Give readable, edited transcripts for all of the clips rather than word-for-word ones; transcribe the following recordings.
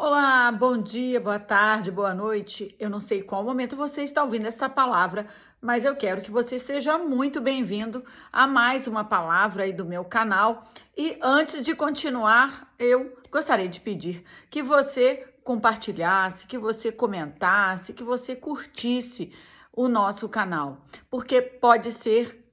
Olá, bom dia, boa tarde, boa noite. Eu não sei qual momento você está ouvindo essa palavra, mas eu quero que você seja muito bem-vindo a mais uma palavra aí do meu canal. E antes de continuar, eu gostaria de pedir que você compartilhasse, que você comentasse, que você curtisse o nosso canal, porque pode ser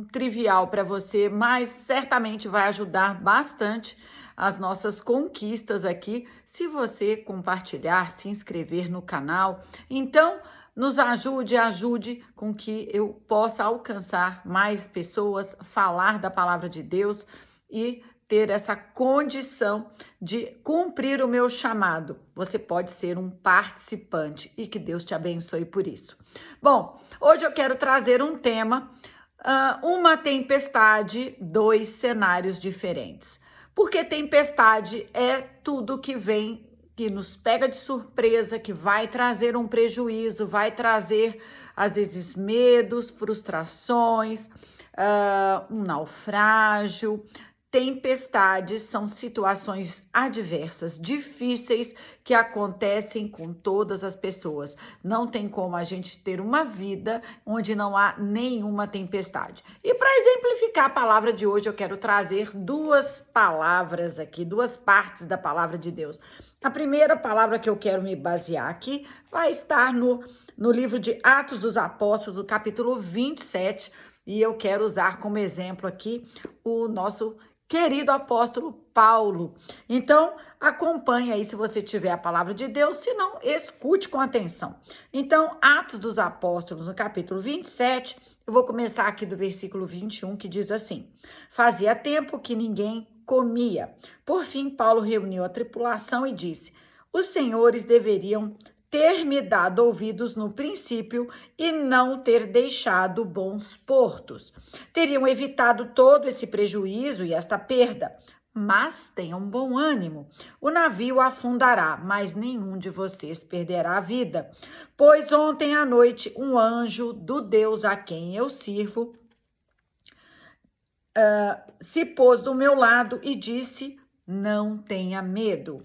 trivial para você, mas certamente vai ajudar bastante as nossas conquistas aqui, se você compartilhar, se inscrever no canal. Então, nos ajude com que eu possa alcançar mais pessoas, falar da palavra de Deus e ter essa condição de cumprir o meu chamado. Você pode ser um participante e que Deus te abençoe por isso. Bom, hoje eu quero trazer um tema, uma tempestade, dois cenários diferentes. Porque tempestade é tudo que vem, que nos pega de surpresa, que vai trazer um prejuízo, vai trazer, às vezes, medos, frustrações, um naufrágio. Tempestades são situações adversas, difíceis, que acontecem com todas as pessoas. Não tem como a gente ter uma vida onde não há nenhuma tempestade. E para exemplificar a palavra de hoje, eu quero trazer duas palavras aqui, duas partes da palavra de Deus. A primeira palavra que eu quero me basear aqui vai estar no livro de Atos dos Apóstolos, no capítulo 27, e eu quero usar como exemplo aqui o nosso querido apóstolo Paulo. Então, acompanhe aí se você tiver a palavra de Deus, se não, escute com atenção. Então, Atos dos Apóstolos, no capítulo 27, eu vou começar aqui do versículo 21, que diz assim: Fazia tempo que ninguém comia. Por fim, Paulo reuniu a tripulação e disse: Os senhores deveriam ter me dado ouvidos no princípio e não ter deixado bons portos. Teriam evitado todo esse prejuízo e esta perda. Mas tenham bom ânimo. O navio afundará, mas nenhum de vocês perderá a vida. Pois ontem à noite um anjo do Deus a quem eu sirvo se pôs do meu lado e disse: Não tenha medo.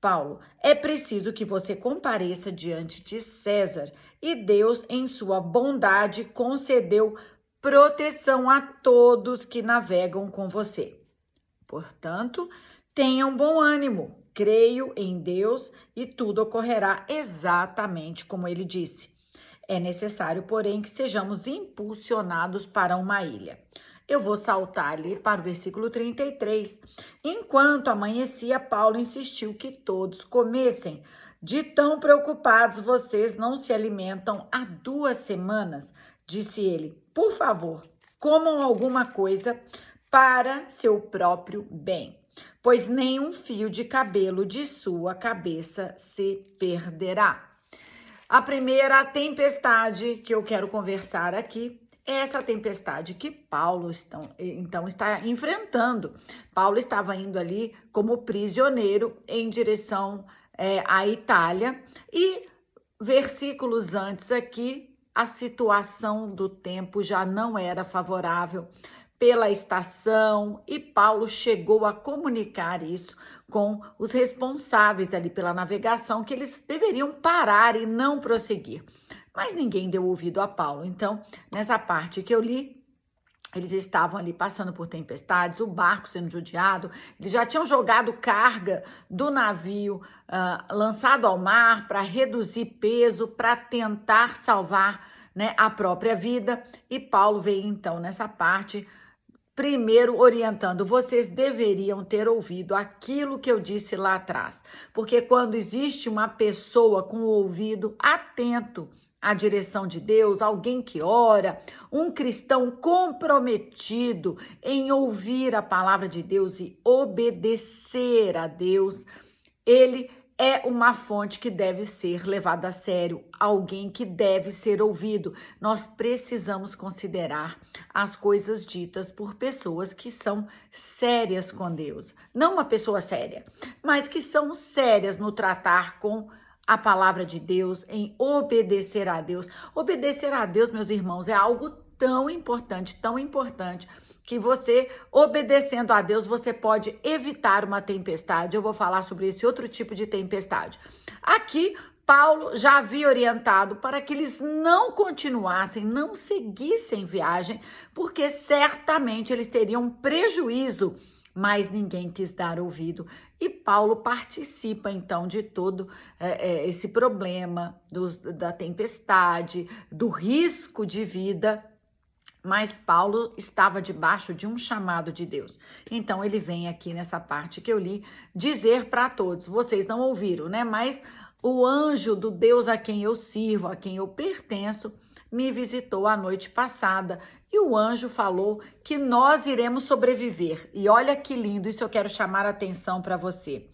Paulo, é preciso que você compareça diante de César, e Deus, em sua bondade, concedeu proteção a todos que navegam com você. Portanto, tenham bom ânimo, creio em Deus e tudo ocorrerá exatamente como ele disse. É necessário, porém, que sejamos impulsionados para uma ilha. Eu vou saltar ali para o versículo 33. Enquanto amanhecia, Paulo insistiu que todos comessem. De tão preocupados vocês não se alimentam há 2 semanas, disse ele. Por favor, comam alguma coisa para seu próprio bem, pois nenhum fio de cabelo de sua cabeça se perderá. A primeira tempestade que eu quero conversar aqui é essa tempestade que Paulo então está enfrentando. Paulo estava indo ali como prisioneiro em direção à Itália e versículos antes aqui, a situação do tempo já não era favorável pela estação e Paulo chegou a comunicar isso com os responsáveis ali pela navegação, que eles deveriam parar e não prosseguir. Mas ninguém deu ouvido a Paulo. Então, nessa parte que eu li, eles estavam ali passando por tempestades, o barco sendo judiado, eles já tinham jogado carga do navio, lançado ao mar para reduzir peso, para tentar salvar, né, a própria vida. E Paulo veio então nessa parte, primeiro orientando, vocês deveriam ter ouvido aquilo que eu disse lá atrás. Porque quando existe uma pessoa com o ouvido atento à direção de Deus, alguém que ora, um cristão comprometido em ouvir a palavra de Deus e obedecer a Deus, ele é uma fonte que deve ser levada a sério, alguém que deve ser ouvido. Nós precisamos considerar as coisas ditas por pessoas que são sérias com Deus. Não uma pessoa séria, mas que são sérias no tratar com a palavra de Deus, em obedecer a Deus. Obedecer a Deus, meus irmãos, é algo tão importante, que você, obedecendo a Deus, você pode evitar uma tempestade. Eu vou falar sobre esse outro tipo de tempestade. Aqui, Paulo já havia orientado para que eles não continuassem, não seguissem viagem, porque certamente eles teriam prejuízo, mas ninguém quis dar ouvido. E Paulo participa, então, de todo esse problema da tempestade, do risco de vida, mas Paulo estava debaixo de um chamado de Deus. Então, ele vem aqui nessa parte que eu li, dizer para todos, vocês não ouviram, né? Mas o anjo do Deus a quem eu sirvo, a quem eu pertenço, me visitou a noite passada e o anjo falou que nós iremos sobreviver. E olha que lindo, isso eu quero chamar a atenção para você.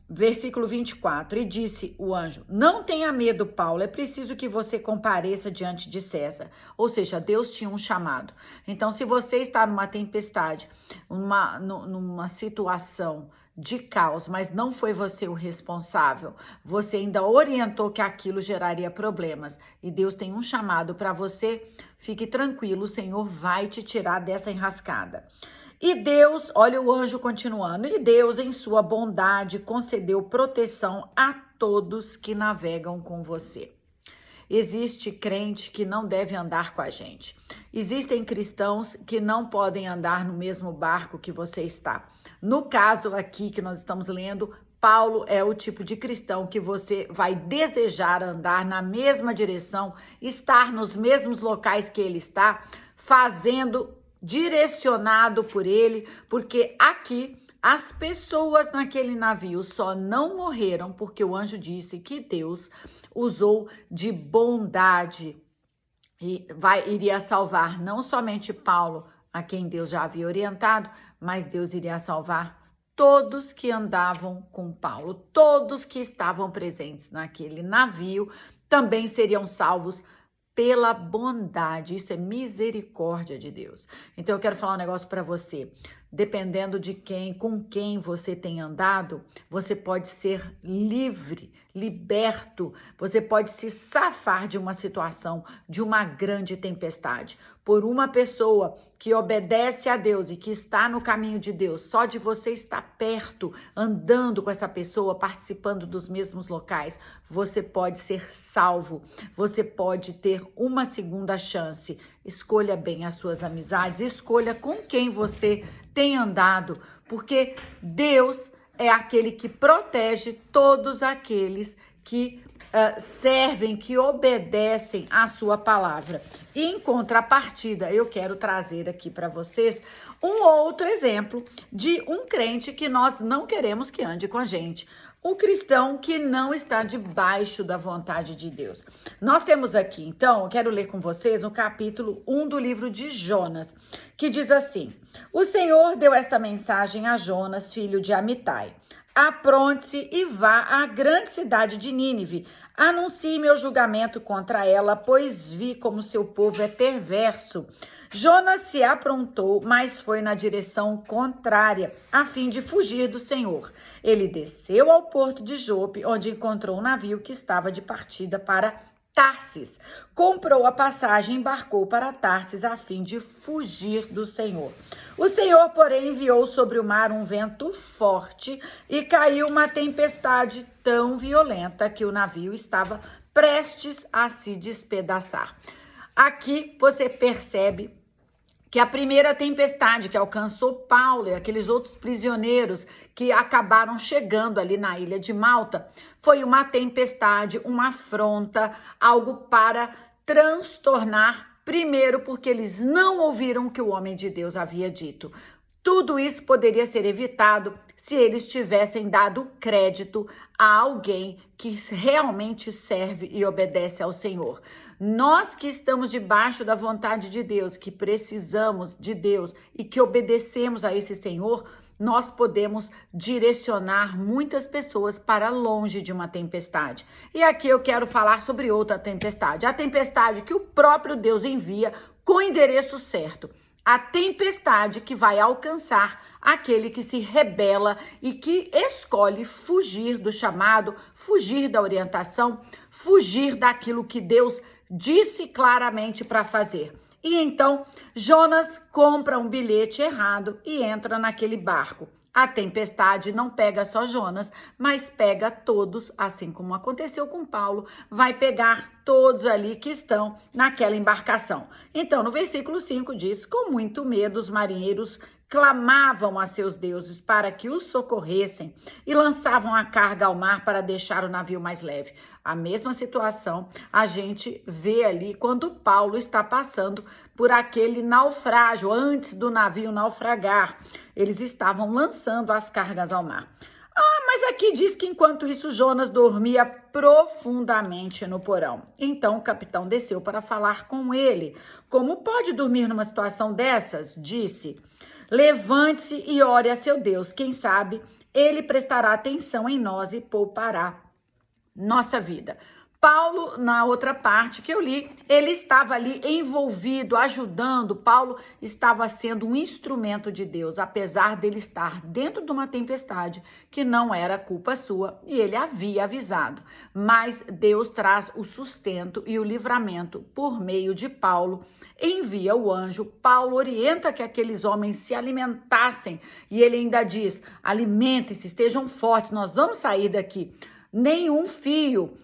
Versículo 24, e disse o anjo, não tenha medo, Paulo, é preciso que você compareça diante de César. Ou seja, Deus tinha um chamado. Então, se você está numa tempestade, numa situação de caos, mas não foi você o responsável, você ainda orientou que aquilo geraria problemas, e Deus tem um chamado para você, fique tranquilo, o Senhor vai te tirar dessa enrascada. E Deus, olha o anjo continuando, e Deus em sua bondade concedeu proteção a todos que navegam com você. Existe crente que não deve andar com a gente. Existem cristãos que não podem andar no mesmo barco que você está. No caso aqui que nós estamos lendo, Paulo é o tipo de cristão que você vai desejar andar na mesma direção, estar nos mesmos locais que ele está, direcionado por ele, porque aqui as pessoas naquele navio só não morreram porque o anjo disse que Deus usou de bondade e iria salvar não somente Paulo, a quem Deus já havia orientado, mas Deus iria salvar todos que andavam com Paulo, todos que estavam presentes naquele navio também seriam salvos pela bondade. Isso é misericórdia de Deus. Então eu quero falar um negócio para você. Dependendo de com quem você tem andado, você pode ser livre, liberto, você pode se safar de uma situação, de uma grande tempestade. Por uma pessoa que obedece a Deus e que está no caminho de Deus, só de você estar perto, andando com essa pessoa, participando dos mesmos locais, você pode ser salvo, você pode ter uma segunda chance. Escolha bem as suas amizades, escolha com quem você tem andado, porque Deus é aquele que protege todos aqueles que servem, que obedecem à sua palavra. E em contrapartida, eu quero trazer aqui para vocês um outro exemplo de um crente que nós não queremos que ande com a gente. O cristão que não está debaixo da vontade de Deus. Nós temos aqui, então, eu quero ler com vocês o capítulo 1 do livro de Jonas, que diz assim: o Senhor deu esta mensagem a Jonas, filho de Amitai. Apronte-se e vá à grande cidade de Nínive. Anuncie meu julgamento contra ela, pois vi como seu povo é perverso. Jonas se aprontou, mas foi na direção contrária, a fim de fugir do Senhor. Ele desceu ao porto de Jope, onde encontrou um navio que estava de partida para Tarsis. Comprou a passagem e embarcou para Tarsis a fim de fugir do Senhor. O Senhor, porém, enviou sobre o mar um vento forte e caiu uma tempestade tão violenta que o navio estava prestes a se despedaçar. Aqui você percebe que a primeira tempestade que alcançou Paulo e aqueles outros prisioneiros que acabaram chegando ali na ilha de Malta foi uma tempestade, uma afronta, algo para transtornar, primeiro porque eles não ouviram o que o homem de Deus havia dito. Tudo isso poderia ser evitado se eles tivessem dado crédito a alguém que realmente serve e obedece ao Senhor. Nós que estamos debaixo da vontade de Deus, que precisamos de Deus e que obedecemos a esse Senhor, nós podemos direcionar muitas pessoas para longe de uma tempestade. E aqui eu quero falar sobre outra tempestade, a tempestade que o próprio Deus envia com o endereço certo. A tempestade que vai alcançar aquele que se rebela e que escolhe fugir do chamado, fugir da orientação, fugir daquilo que Deus disse claramente para fazer. E então Jonas compra um bilhete errado e entra naquele barco. A tempestade não pega só Jonas, mas pega todos, assim como aconteceu com Paulo, vai pegar todos ali que estão naquela embarcação. Então, no versículo 5 diz: com muito medo, os marinheiros clamavam a seus deuses para que os socorressem e lançavam a carga ao mar para deixar o navio mais leve. A mesma situação a gente vê ali quando Paulo está passando por aquele naufrágio, antes do navio naufragar. Eles estavam lançando as cargas ao mar. Mas aqui diz que enquanto isso Jonas dormia profundamente no porão. Então o capitão desceu para falar com ele. Como pode dormir numa situação dessas? Disse: levante-se e ore a seu Deus. Quem sabe ele prestará atenção em nós e poupará nossa vida. Paulo, na outra parte que eu li, ele estava ali envolvido, ajudando. Paulo estava sendo um instrumento de Deus, apesar dele estar dentro de uma tempestade que não era culpa sua e ele havia avisado. Mas Deus traz o sustento e o livramento por meio de Paulo. Envia o anjo, Paulo orienta que aqueles homens se alimentassem e ele ainda diz: alimentem-se, estejam fortes, nós vamos sair daqui. Nenhum fio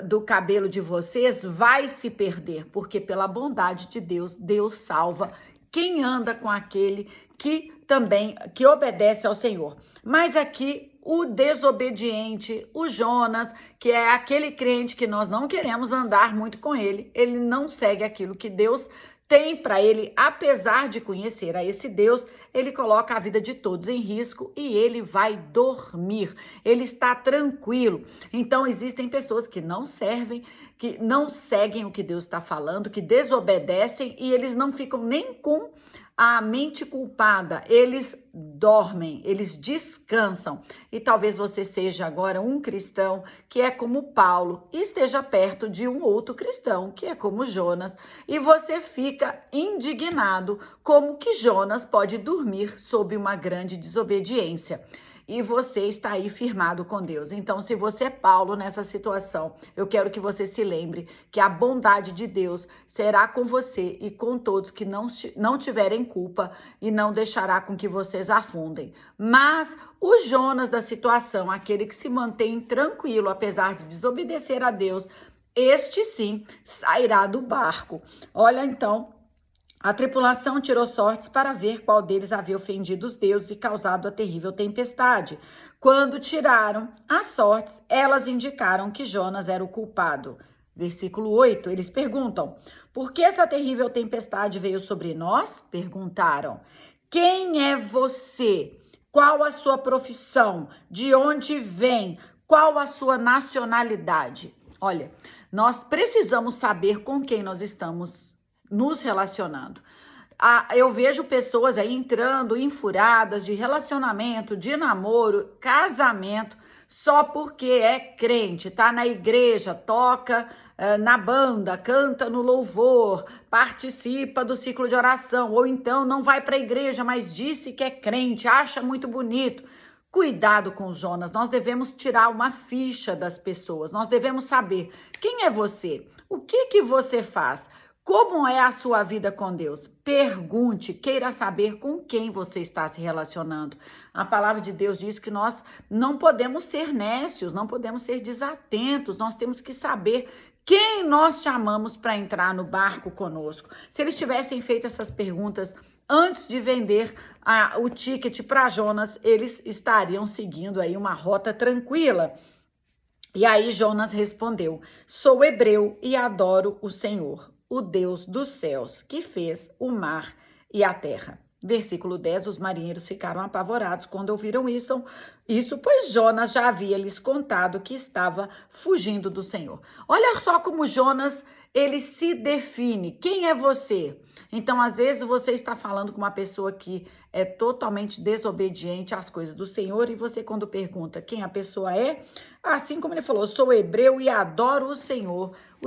do cabelo de vocês vai se perder, porque pela bondade de Deus, Deus salva quem anda com aquele que obedece ao Senhor. Mas aqui o desobediente, o Jonas, que é aquele crente que nós não queremos andar muito com ele não segue aquilo que Deus tem para ele, apesar de conhecer a esse Deus, ele coloca a vida de todos em risco e ele vai dormir. Ele está tranquilo. Então existem pessoas que não servem, que não seguem o que Deus está falando, que desobedecem e eles não ficam nem com a mente culpada, eles dormem, eles descansam. E talvez você seja agora um cristão que é como Paulo e esteja perto de um outro cristão que é como Jonas e você fica indignado como que Jonas pode dormir sob uma grande desobediência. E você está aí firmado com Deus. Então, se você é Paulo nessa situação, eu quero que você se lembre que a bondade de Deus será com você e com todos que não tiverem culpa e não deixará com que vocês afundem. Mas o Jonas da situação, aquele que se mantém tranquilo apesar de desobedecer a Deus, este sim sairá do barco. Olha então, a tripulação tirou sortes para ver qual deles havia ofendido os deuses e causado a terrível tempestade. Quando tiraram as sortes, elas indicaram que Jonas era o culpado. Versículo 8, eles perguntam: por que essa terrível tempestade veio sobre nós? Perguntaram. Quem é você? Qual a sua profissão? De onde vem? Qual a sua nacionalidade? Olha, nós precisamos saber com quem nós estamos nos relacionando. Eu vejo pessoas aí entrando enfuradas de relacionamento, de namoro, casamento, só porque é crente, tá na igreja, toca na banda, canta no louvor, participa do ciclo de oração, ou então não vai para a igreja, mas disse que é crente, acha muito bonito. Cuidado com os Jonas, nós devemos tirar uma ficha das pessoas, nós devemos saber quem é você, o que você faz, como é a sua vida com Deus? Pergunte, queira saber com quem você está se relacionando. A palavra de Deus diz que nós não podemos ser nécios, não podemos ser desatentos, nós temos que saber quem nós chamamos para entrar no barco conosco. Se eles tivessem feito essas perguntas antes de vender o ticket para Jonas, eles estariam seguindo aí uma rota tranquila. E aí Jonas respondeu: sou hebreu e adoro o Senhor, o Deus dos céus, que fez o mar e a terra. Versículo 10, os marinheiros ficaram apavorados quando ouviram isso, pois Jonas já havia lhes contado que estava fugindo do Senhor. Olha só como Jonas, ele se define. Quem é você? Então, às vezes, você está falando com uma pessoa que é totalmente desobediente às coisas do Senhor e você, quando pergunta quem a pessoa é, assim como ele falou, sou hebreu e adoro o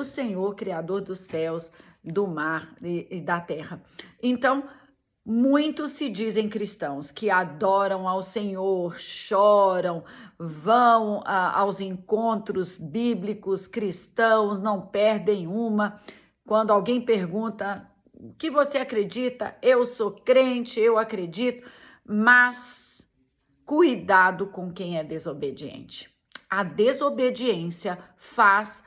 Senhor Criador dos céus, do mar e da terra. Então, muitos se dizem cristãos que adoram ao Senhor, choram, vão aos encontros bíblicos cristãos, não perdem uma. Quando alguém pergunta o que você acredita, eu sou crente, eu acredito, mas cuidado com quem é desobediente. A desobediência faz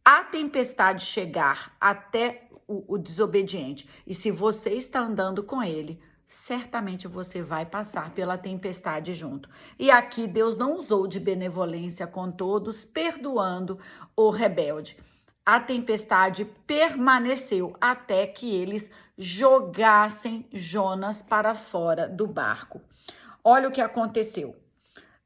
a tempestade chegar até o desobediente. E se você está andando com ele, certamente você vai passar pela tempestade junto. E aqui Deus não usou de benevolência com todos, perdoando o rebelde. A tempestade permaneceu até que eles jogassem Jonas para fora do barco. Olha o que aconteceu.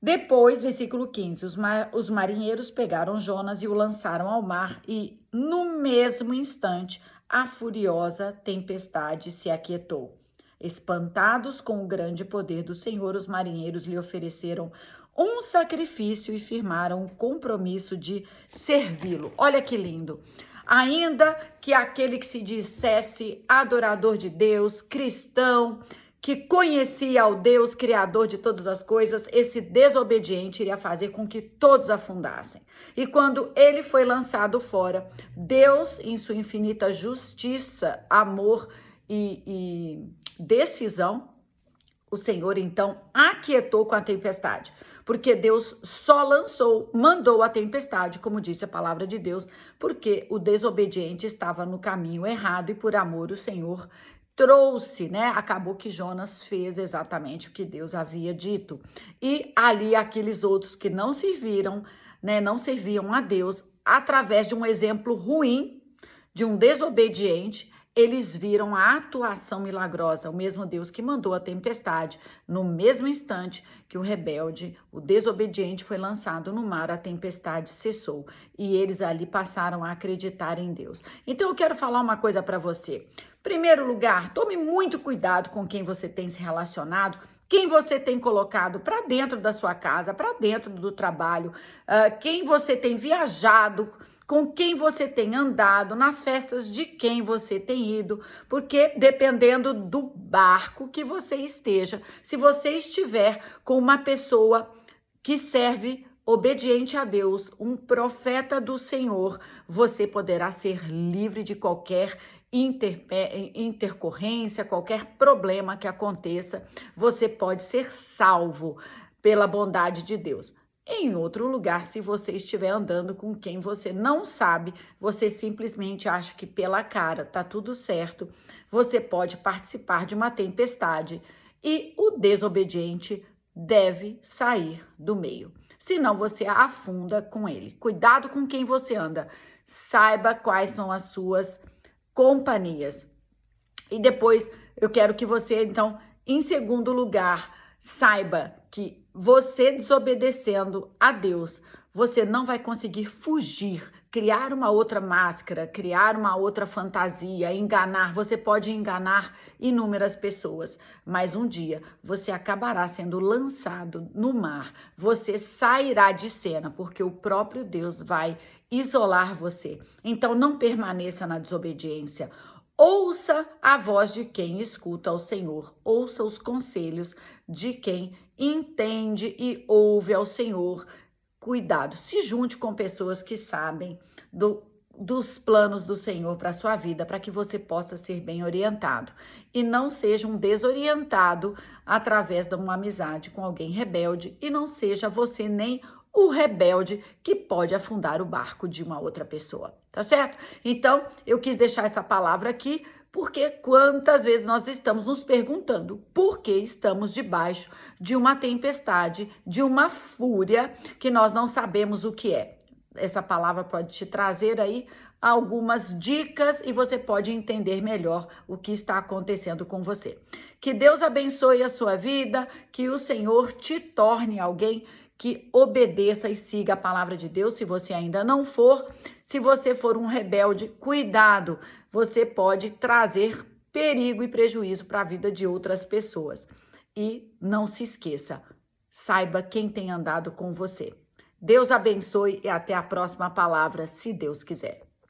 Depois, versículo 15, os marinheiros pegaram Jonas e o lançaram ao mar e, no mesmo instante, a furiosa tempestade se aquietou. Espantados com o grande poder do Senhor, os marinheiros lhe ofereceram um sacrifício e firmaram o compromisso de servi-lo. Olha que lindo! Ainda que aquele que se dissesse adorador de Deus, cristão, que conhecia ao Deus criador de todas as coisas, esse desobediente iria fazer com que todos afundassem. E quando ele foi lançado fora, Deus, em sua infinita justiça, amor e decisão, o Senhor então aquietou com a tempestade, porque Deus só mandou a tempestade, como disse a palavra de Deus, porque o desobediente estava no caminho errado e por amor o Senhor trouxe, né? Acabou que Jonas fez exatamente o que Deus havia dito. E ali aqueles outros que não serviram, né, não serviam a Deus, através de um exemplo ruim, de um desobediente, eles viram a atuação milagrosa, o mesmo Deus que mandou a tempestade, no mesmo instante que o rebelde, o desobediente foi lançado no mar, a tempestade cessou e eles ali passaram a acreditar em Deus. Então eu quero falar uma coisa para você. Primeiro lugar, tome muito cuidado com quem você tem se relacionado, quem você tem colocado para dentro da sua casa, para dentro do trabalho, quem você tem viajado, com quem você tem andado, nas festas de quem você tem ido, porque dependendo do barco que você esteja, se você estiver com uma pessoa que serve obediente a Deus, um profeta do Senhor, você poderá ser livre de qualquer intercorrência, qualquer problema que aconteça, você pode ser salvo pela bondade de Deus. Em outro lugar, se você estiver andando com quem você não sabe, você simplesmente acha que pela cara tá tudo certo, você pode participar de uma tempestade e o desobediente deve sair do meio. Senão você afunda com ele. Cuidado com quem você anda. Saiba quais são as suas companhias. E depois eu quero que você, então, em segundo lugar, saiba que você desobedecendo a Deus, você não vai conseguir fugir, criar uma outra máscara, criar uma outra fantasia, enganar. Você pode enganar inúmeras pessoas, mas um dia você acabará sendo lançado no mar. Você sairá de cena, porque o próprio Deus vai isolar você. Então não permaneça na desobediência. Ouça a voz de quem escuta ao Senhor, ouça os conselhos de quem entende e ouve ao Senhor. Cuidado, se junte com pessoas que sabem dos planos do Senhor para a sua vida, para que você possa ser bem orientado. E não seja um desorientado através de uma amizade com alguém rebelde, e não seja você nem o rebelde que pode afundar o barco de uma outra pessoa, tá certo? Então, eu quis deixar essa palavra aqui, porque quantas vezes nós estamos nos perguntando por que estamos debaixo de uma tempestade, de uma fúria que nós não sabemos o que é. Essa palavra pode te trazer aí algumas dicas e você pode entender melhor o que está acontecendo com você. Que Deus abençoe a sua vida, que o Senhor te torne alguém que obedeça e siga a palavra de Deus, se você ainda não for. Se você for um rebelde, cuidado, você pode trazer perigo e prejuízo para a vida de outras pessoas. E não se esqueça, saiba quem tem andado com você. Deus abençoe e até a próxima palavra, se Deus quiser.